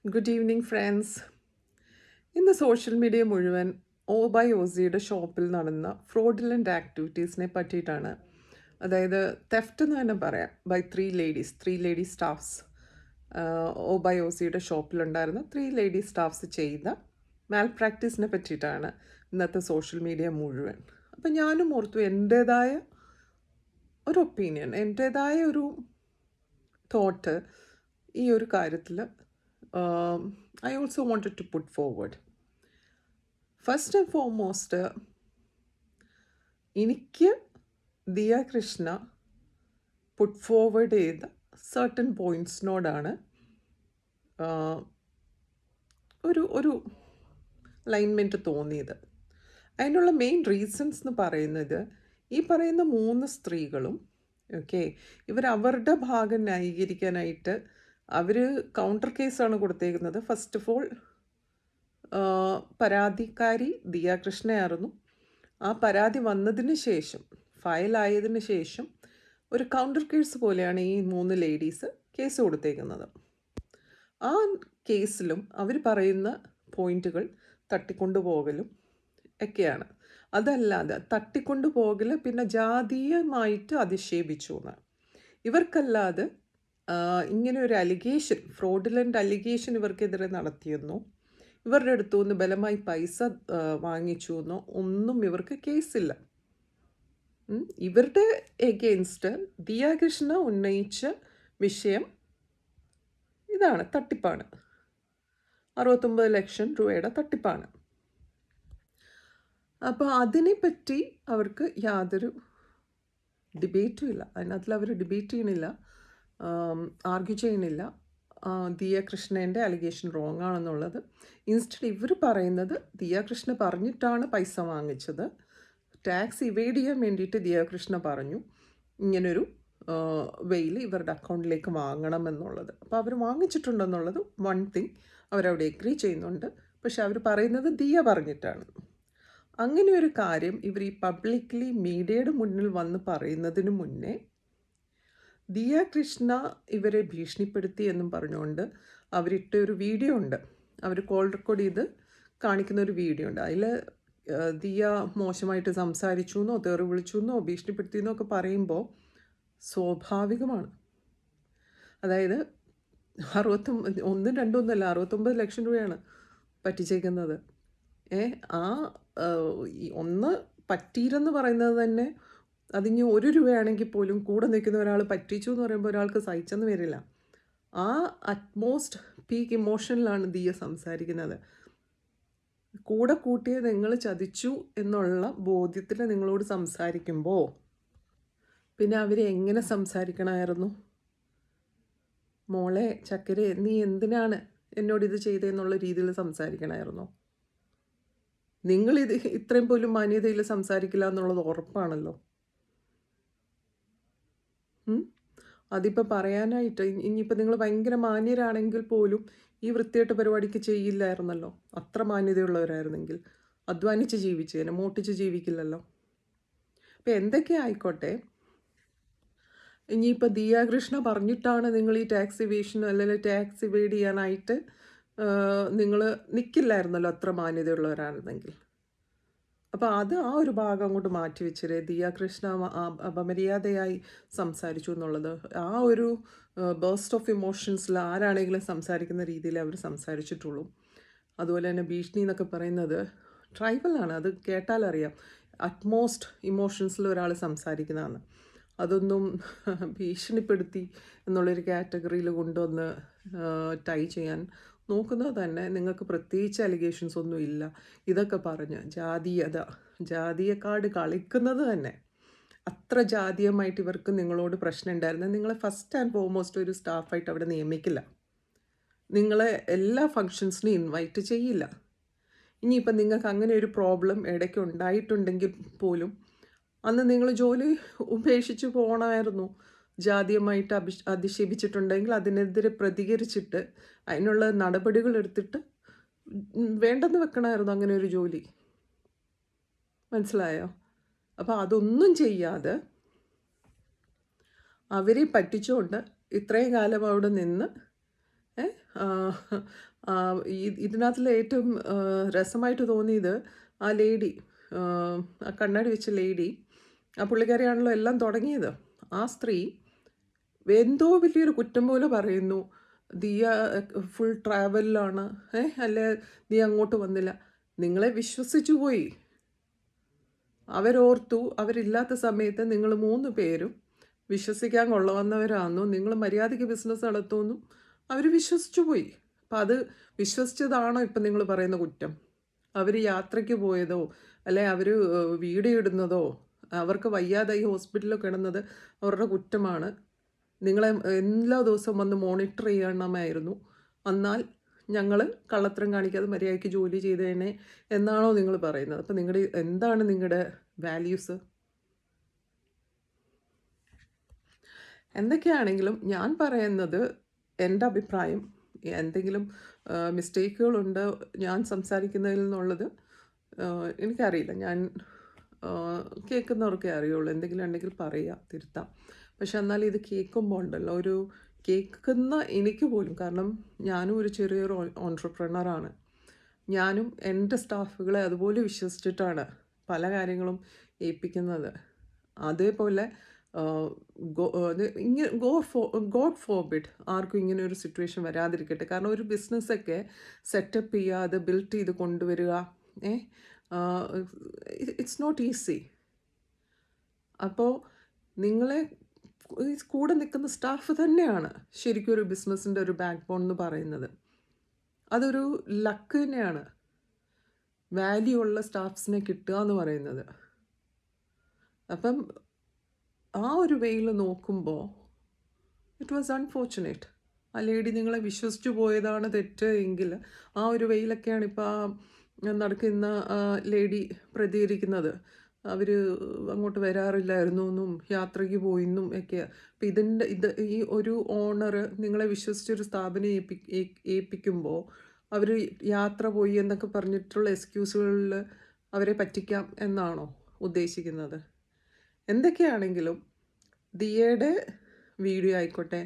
Good evening friends. ഇന്ന് social media മുഴുവൻ OBYOZയുടെ ഷോപ്പിൽ നടന്ന ഫ്രോഡുലൻ്റ് ആക്ടിവിറ്റീസിനെ പറ്റിയിട്ടാണ്. അതായത് തെഫ്റ്റ് എന്ന് തന്നെ പറയാം. By three lady staffs. OBYOZയുടെ ഷോപ്പിലുണ്ടായിരുന്ന 3 ലേഡി സ്റ്റാഫ്സ് ചെയ്ത മാൽ പ്രാക്ടീസിനെ പറ്റിയിട്ടാണ് ഇന്നത്തെ സോഷ്യൽ മീഡിയ മുഴുവൻ. അപ്പം ഞാനും ഓർത്തു എൻ്റേതായ ഒരു ഒപ്പീനിയൻ, എൻ്റേതായ ഒരു തോട്ട് ഈ ഒരു കാര്യത്തിൽ I also wanted to put forward. First and foremost, എനിക്ക് ദിയ കൃഷ്ണ പുട്ട് ഫോർവേഡ് ചെയ്ത സർട്ടൻ പോയിൻറ്റ്സിനോടാണ് ഒരു ലൈൻമെൻറ്റ് തോന്നിയത്. അതിനുള്ള മെയിൻ റീസൺസ് എന്ന് പറയുന്നത്, ഈ പറയുന്ന 3 സ്ത്രീകളും അവരുടെ ഭാഗം ന്യായീകരിക്കാനായിട്ട് അവർ കൗണ്ടർ കേസാണ് കൊടുത്തേക്കുന്നത്. ഫസ്റ്റ് ഓഫ് ഓൾ, പരാതിക്കാരി ദിയ കൃഷ്ണയായിരുന്നു. ആ പരാതി വന്നതിന് ശേഷം, ഫയലായതിന് ശേഷം ഒരു കൗണ്ടർ കേസ് പോലെയാണ് ഈ 3 ലേഡീസ് കേസ് കൊടുത്തേക്കുന്നത്. ആ കേസിലും അവർ പറയുന്ന പോയിന്റുകൾ തട്ടിക്കൊണ്ടുപോകലും ഒക്കെയാണ്. അതല്ലാതെ തട്ടിക്കൊണ്ടുപോകൽ പിന്നെ ജാതീയമായിട്ട് അധിക്ഷേപിച്ചു എന്ന്. ഇവർക്കല്ലാതെ ഇങ്ങനെ ഒരു അലിഗേഷൻ, ഫ്രോഡുലൻ്റ് അലിഗേഷൻ ഇവർക്കെതിരെ നടത്തിയെന്നോ ഇവരുടെ അടുത്തു നിന്ന് ബലമായി പൈസ വാങ്ങിച്ചു എന്നോ ഒന്നും ഇവർക്ക് കേസില്ല. ഇവരുടെ എഗെയിൻസ്റ്റ് ദിയ കൃഷ്ണ ഉന്നയിച്ച വിഷയം ഇതാണ്, തട്ടിപ്പാണ്. 69 ലക്ഷം രൂപയുടെ തട്ടിപ്പാണ്. അപ്പോൾ അതിനെപ്പറ്റി അവർക്ക് യാതൊരു ഡിബേറ്റും ഇല്ല. അതിനകത്തിൽ അവർ ഡിബേറ്റ് ചെയ്യണില്ല, ആർഗ്യൂ ചെയ്യണില്ല ദിയ കൃഷ്ണേൻ്റെ അലിഗേഷൻ റോങ് ആണെന്നുള്ളത്. ഇൻസ്റ്റഡ് ഇവർ പറയുന്നത് ദിയ കൃഷ്ണ പറഞ്ഞിട്ടാണ് പൈസ വാങ്ങിച്ചത്. ടാക്സ് ഇവേഡ് ചെയ്യാൻ വേണ്ടിയിട്ട് ദിയ കൃഷ്ണ പറഞ്ഞു ഇങ്ങനൊരു വെയിൽ ഇവരുടെ അക്കൗണ്ടിലേക്ക് വാങ്ങണമെന്നുള്ളത്. അപ്പോൾ അവർ വാങ്ങിച്ചിട്ടുണ്ടെന്നുള്ളത് വൺ തിങ്, അവരവിടെ എഗ്രി ചെയ്യുന്നുണ്ട്. പക്ഷെ അവർ പറയുന്നത് ദിയ പറഞ്ഞിട്ടാണ്. അങ്ങനെ ഒരു കാര്യം ഇവർ ഈ പബ്ലിക്ലി മീഡിയയുടെ മുന്നിൽ വന്ന് പറയുന്നതിന് മുന്നേ ദിയ കൃഷ്ണ ഇവരെ ഭീഷണിപ്പെടുത്തി എന്നും പറഞ്ഞുകൊണ്ട് അവരിട്ട ഒരു വീഡിയോ ഉണ്ട്. അവർ കോൾ റെക്കോർഡ് ചെയ്ത് കാണിക്കുന്ന ഒരു വീഡിയോ ഉണ്ട്. അതിൽ ദിയ മോശമായിട്ട് സംസാരിച്ചു എന്നോ തെറി വിളിച്ചു എന്നോ ഭീഷണിപ്പെടുത്തി എന്നോ ഒക്കെ പറയുമ്പോൾ സ്വാഭാവികമാണ്. അതായത് 69 ലക്ഷം രൂപയാണ് പറ്റിച്ചേക്കുന്നത്. ഒന്ന് പറ്റീരെന്ന് പറയുന്നത് തന്നെ, അതിന് 1 രൂപയാണെങ്കിൽ പോലും കൂടെ നിൽക്കുന്ന ഒരാൾ പറ്റിച്ചു എന്ന് പറയുമ്പോൾ ഒരാൾക്ക് സഹിച്ചെന്ന് വരില്ല. ആ അറ്റ്മോസ്റ്റ് പീക്ക് ഇമോഷനിലാണ് ദിയ സംസാരിക്കുന്നത്. കൂടെ കൂട്ടിയെ നിങ്ങൾ ചതിച്ചു എന്നുള്ള ബോധ്യത്തിൽ നിങ്ങളോട് സംസാരിക്കുമ്പോൾ പിന്നെ അവർ എങ്ങനെ സംസാരിക്കണമായിരുന്നു? മോളെ ചക്കരെ, നീ എന്തിനാണ് എന്നോടിത് ചെയ്തതെന്നുള്ള രീതിയിൽ സംസാരിക്കണമായിരുന്നോ? നിങ്ങളിത് ഇത്രയും പോലും മാന്യതയിൽ സംസാരിക്കില്ല എന്നുള്ളത് ഉറപ്പാണല്ലോ. അതിപ്പോൾ പറയാനായിട്ട് ഇനിയിപ്പോൾ നിങ്ങൾ ഭയങ്കര മാന്യരാണെങ്കിൽ പോലും ഈ വൃത്തിയായിട്ട് പരിപാടിക്ക് ചെയ്യില്ലായിരുന്നല്ലോ. അത്ര മാന്യതയുള്ളവരായിരുന്നെങ്കിൽ അധ്വാനിച്ച് ജീവിച്ചേനെ, മോട്ടിച്ച് ജീവിക്കില്ലല്ലോ. അപ്പോൾ എന്തൊക്കെ ആയിക്കോട്ടെ, ഇനിയിപ്പോൾ ദിയ കൃഷ്ണ പറഞ്ഞിട്ടാണ് നിങ്ങൾ ഈ ടാക്സ് ഇവേഷൻ അല്ലെങ്കിൽ ടാക്സ് ഇവേഡ് ചെയ്യാനായിട്ട് നിങ്ങൾ നിൽക്കില്ലായിരുന്നല്ലോ അത്ര മാന്യതയുള്ളവരായിരുന്നെങ്കിൽ. അപ്പോൾ ആ ഒരു ഭാഗം അങ്ങോട്ട് മാറ്റി വെച്ചിട്ട് ദിയ കൃഷ്ണ അപമര്യാദയായി സംസാരിച്ചു എന്നുള്ളത്, ആ ഒരു ബേസ്റ്റ് ഓഫ് ഇമോഷൻസിൽ ആരാണെങ്കിലും സംസാരിക്കുന്ന രീതിയിൽ അവർ സംസാരിച്ചിട്ടുള്ളൂ. അതുപോലെ തന്നെ ഭീഷണി എന്നൊക്കെ പറയുന്നത് ട്രൈബലാണ്, അത് കേട്ടാലറിയാം അറ്റ്മോസ്റ്റ് ഇമോഷൻസിൽ ഒരാൾ സംസാരിക്കുന്നതാണ്. അതൊന്നും ഭീഷണിപ്പെടുത്തി എന്നുള്ളൊരു കാറ്റഗറിയിൽ കൊണ്ടുവന്ന് ടൈ ചെയ്യാൻ നോക്കുന്നത് തന്നെ നിങ്ങൾക്ക് പ്രത്യേകിച്ച് അലിഗേഷൻസ് ഒന്നും ഇല്ല. ഇതൊക്കെ പറഞ്ഞ് ജാതീയ കാർഡ് കളിക്കുന്നത് തന്നെ അത്ര ജാതീയമായിട്ട് ഇവർക്ക് നിങ്ങളോട് പ്രശ്നം ഉണ്ടായിരുന്നത്, നിങ്ങളെ ഫസ്റ്റ് ആൻഡ് ഫോർമോസ്റ്റ് ഒരു സ്റ്റാഫായിട്ട് അവിടെ നിയമിക്കില്ല. നിങ്ങളെ എല്ലാ ഫങ്ഷൻസിനും ഇൻവൈറ്റ് ചെയ്യില്ല. ഇനിയിപ്പം നിങ്ങൾക്ക് അങ്ങനെ ഒരു പ്രോബ്ലം ഇടയ്ക്ക് ഉണ്ടായിട്ടുണ്ടെങ്കിൽ പോലും അന്ന് നിങ്ങൾ ജോലി ഉപേക്ഷിച്ച് പോകണമായിരുന്നു. ജാതീയമായിട്ട് അധിക്ഷേപിച്ചിട്ടുണ്ടെങ്കിൽ അതിനെതിരെ പ്രതികരിച്ചിട്ട് അതിനുള്ള നടപടികൾ എടുത്തിട്ട് വേണ്ടെന്ന് വെക്കണമായിരുന്നു അങ്ങനെ ഒരു ജോലി. മനസ്സിലായോ? അപ്പോൾ അതൊന്നും ചെയ്യാതെ അവരെ പറ്റിച്ചുകൊണ്ട് ഇത്രയും കാലം അവിടെ നിന്ന് ഏ ആ, ആ, ഇതിനകത്തിലെ ഏറ്റവും രസമായിട്ട് തോന്നിയത് ആ ലേഡി, ആ കണ്ണാടി വെച്ച ലേഡി, ആ പുള്ളിക്കാരിയാണല്ലോ എല്ലാം തുടങ്ങിയത്. ആ സ്ത്രീ എന്തോ വലിയൊരു കുറ്റം പോലെ പറയുന്നു, ദിയ ഫുൾ ട്രാവലിലാണ്, അല്ലേ നീ അങ്ങോട്ട് വന്നില്ല. നിങ്ങളെ വിശ്വസിച്ചു പോയി. അവരോർത്തു അവരില്ലാത്ത സമയത്ത് നിങ്ങൾ 3 പേരും വിശ്വസിക്കാൻ കൊള്ളവന്നവരാണെന്നും നിങ്ങൾ മര്യാദയ്ക്ക് ബിസിനസ് നടത്തുമെന്നും അവർ വിശ്വസിച്ചു പോയി. അപ്പം അത് വിശ്വസിച്ചതാണോ ഇപ്പം നിങ്ങൾ പറയുന്ന കുറ്റം? അവർ യാത്രയ്ക്ക് പോയതോ അല്ലെ അവർ വീഡിയോ ഇടുന്നതോ അവർക്ക് വയ്യാതായി ഹോസ്പിറ്റലിൽ കിടന്നത് അവരുടെ കുറ്റമാണ്. നിങ്ങളെ എല്ലാ ദിവസവും വന്ന് മോണിറ്റർ ചെയ്യണമായിരുന്നു. എന്നാൽ ഞങ്ങൾ കള്ളത്തരം കാണിക്കാതെ മര്യാദയ്ക്ക് ജോലി ചെയ്തേനെ എന്നാണോ നിങ്ങൾ പറയുന്നത്? അപ്പം എന്താണ് നിങ്ങളുടെ വാല്യൂസ്? എന്തൊക്കെയാണെങ്കിലും ഞാൻ പറയുന്നത് എൻ്റെ അഭിപ്രായം. എന്തെങ്കിലും മിസ്റ്റേക്കുകളുണ്ട് ഞാൻ സംസാരിക്കുന്നതിൽ നിന്നുള്ളത് എനിക്കറിയില്ല. ഞാൻ കേൾക്കുന്നവർക്കേ അറിയുള്ളൂ. എന്തെങ്കിലും ഉണ്ടെങ്കിൽ പറയുക, തിരുത്താം. പക്ഷെ എന്നാൽ ഇത് കേൾക്കുമ്പോൾ ഉണ്ടല്ലോ, ഒരു കേൾക്കുന്ന എനിക്ക് പോലും, കാരണം ഞാനും ഒരു ചെറിയൊരു ഓൺട്രപ്രണറാണ്. ഞാനും എൻ്റെ സ്റ്റാഫുകളെ അതുപോലെ വിശ്വസിച്ചിട്ടാണ് പല കാര്യങ്ങളും ഏൽപ്പിക്കുന്നത്. അതേപോലെ ഗോഡ് ഫോർബിഡ് ആർക്കും ഇങ്ങനെ ഒരു സിറ്റുവേഷൻ വരാതിരിക്കട്ടെ. കാരണം ഒരു ബിസിനസ്സൊക്കെ സെറ്റപ്പ് ചെയ്യുക, അത് ബിൽഡ് ചെയ്ത് കൊണ്ടുവരിക, ഇറ്റ്സ് നോട്ട് ഈസി. അപ്പോൾ നിങ്ങളെ കൂടെ നിൽക്കുന്ന സ്റ്റാഫ് തന്നെയാണ് ശരിക്കും ഒരു ബിസിനസ്സിൻ്റെ ഒരു ബാക്ക് ബോൺ എന്ന് പറയുന്നത്. അതൊരു ലക്ക് തന്നെയാണ്, വാല്യൂ ഉള്ള സ്റ്റാഫ്സിനെ കിട്ടുക എന്ന് പറയുന്നത്. അപ്പം ആ ഒരു വേയിൽ നോക്കുമ്പോൾ ഇറ്റ് വാസ് അൺഫോർച്ചുനേറ്റ്. ആ ലേഡി നിങ്ങളെ വിശ്വസിച്ചു പോയതാണ് തെറ്റ് എങ്കിൽ ആ ഒരു വെയിലൊക്കെയാണ് ഇപ്പോൾ ആ നടക്കുന്ന ലേഡി പ്രതികരിക്കുന്നത്. അവർ അങ്ങോട്ട് വരാറില്ലായിരുന്നു എന്നും യാത്രയ്ക്ക് പോയിന്നും ഒക്കെ. അപ്പം ഈ ഒരു ഓണർ നിങ്ങളെ വിശ്വസിച്ചൊരു സ്ഥാപനം ഏൽപ്പിക്കുമ്പോൾ അവർ യാത്ര പോയി എന്നൊക്കെ പറഞ്ഞിട്ടുള്ള എക്സ്ക്യൂസുകളിൽ അവരെ പറ്റിക്കാം എന്നാണോ ഉദ്ദേശിക്കുന്നത്? എന്തൊക്കെയാണെങ്കിലും ദിയയുടെ വീഡിയോ ആയിക്കോട്ടെ,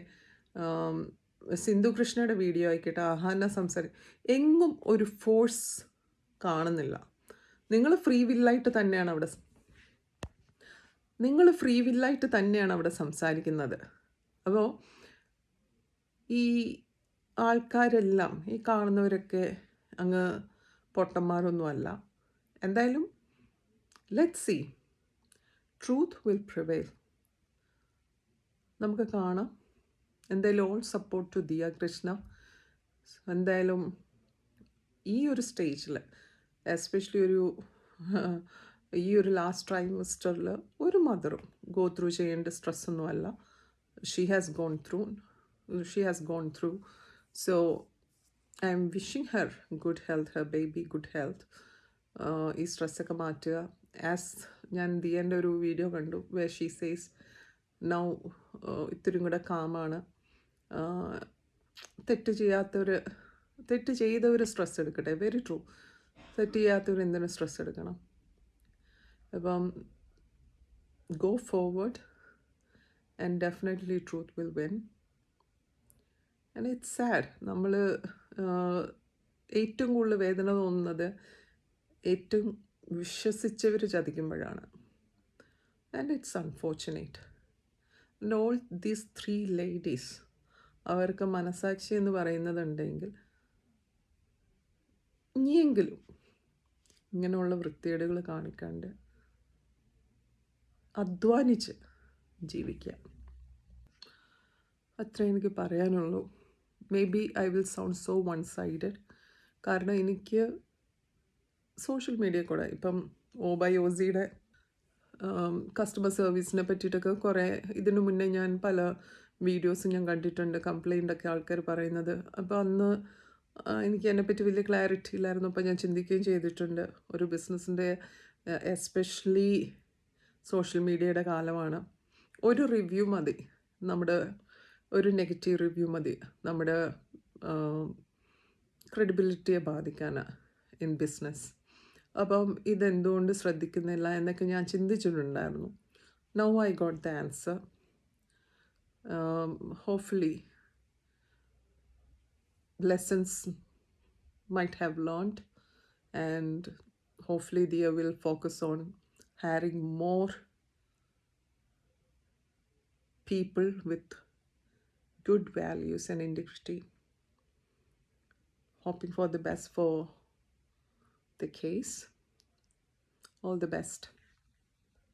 സിന്ധു കൃഷ്ണയുടെ വീഡിയോ ആയിക്കോട്ടെ, ആഹാന എങ്ങും ഒരു ഫോഴ്സ് കാണുന്നില്ല. നിങ്ങൾ ഫ്രീ വില്ലായിട്ട് തന്നെയാണ് അവിടെ സംസാരിക്കുന്നത്. അപ്പോൾ ഈ ആൾക്കാരെല്ലാം, ഈ കാണുന്നവരൊക്കെ അങ്ങ് പൊട്ടന്മാരൊന്നുമല്ല. എന്തായാലും let's see, truth will prevail. നമുക്ക് കാണാം. എന്തായാലും all support to Diya Krishna. എന്തായാലും ഈ ഒരു സ്റ്റേജിൽ, എസ്പെഷ്യലി ഈ ഒരു ലാസ്റ്റ് ട്രൈമസ്റ്ററിൽ ഒരു മദറും ഗോ ത്രൂ ചെയ്യേണ്ട സ്ട്രെസ്സൊന്നുമല്ല. She has gone through. So I am wishing her good health, her baby good health. ഈ സ്ട്രെസ്സൊക്കെ മാറ്റുക. ഞാൻ ദിയൻ്റെ ഒരു വീഡിയോ കണ്ടു, വേ ഷീ സേസ് നൗ ഇത്തിരി കൂടെ കാമാണ്. തെറ്റ് ചെയ്തവർ സ്ട്രെസ് എടുക്കട്ടെ. Very true. തെറ്റ് ചെയ്യാത്തവർ എന്തിനും സ്ട്രെസ് എടുക്കണം? അപ്പം go forward and definitely truth will win. And it's sad. നമ്മൾ ഏറ്റവും കൂടുതൽ വേദന തോന്നുന്നത് ഏറ്റവും വിശ്വസിച്ചവർ ചതിക്കുമ്പോഴാണ്. And it's unfortunate. And all these 3 ladies, അവർക്ക് മനസാക്ഷി എന്ന് പറയുന്നതുണ്ടെങ്കിൽ ഇനിയെങ്കിലും ഇങ്ങനെയുള്ള വൃത്തികേടുകൾ കാണിക്കാണ്ട് അധ്വാനിച്ച് ജീവിക്കാം. അത്രേ എനിക്ക് പറയാനുള്ളൂ. May be I will sound so one sided. കാരണം എനിക്ക് സോഷ്യൽ മീഡിയ കൂടെ ഇപ്പം ഓബയോസിയുടെ കസ്റ്റമർ സർവീസിനെ പറ്റിയിട്ടൊക്കെ കുറേ ഇതിനു മുന്നേ ഞാൻ പല വീഡിയോസും ഞാൻ കണ്ടിട്ടുണ്ട്, കംപ്ലൈൻ്റൊക്കെ ആൾക്കാർ പറയുന്നത്. അപ്പോൾ അന്ന് എനിക്ക് അതിനെപ്പറ്റി വലിയ ക്ലാരിറ്റി ഇല്ലായിരുന്നു. അപ്പോൾ ഞാൻ ചിന്തിക്കുകയും ചെയ്തിട്ടുണ്ട്. ഒരു ബിസിനസ്സിൻ്റെ എസ്പെഷ്യലി സോഷ്യൽ മീഡിയയുടെ കാലമാണ്. ഒരു റിവ്യൂ മതി, ഒരു നെഗറ്റീവ് റിവ്യൂ മതി നമ്മുടെ ക്രെഡിബിലിറ്റിയെ ബാധിക്കാൻ ഇൻ ബിസിനസ്. അപ്പം ഇതെന്തുകൊണ്ട് ശ്രദ്ധിക്കുന്നില്ല എന്നൊക്കെ ഞാൻ ചിന്തിച്ചിട്ടുണ്ടായിരുന്നു. Now I got the answer. Hopefully lessons might have learned, and hopefully they will focus on hiring more people with good values and integrity. Hoping for the best for the case. All the best.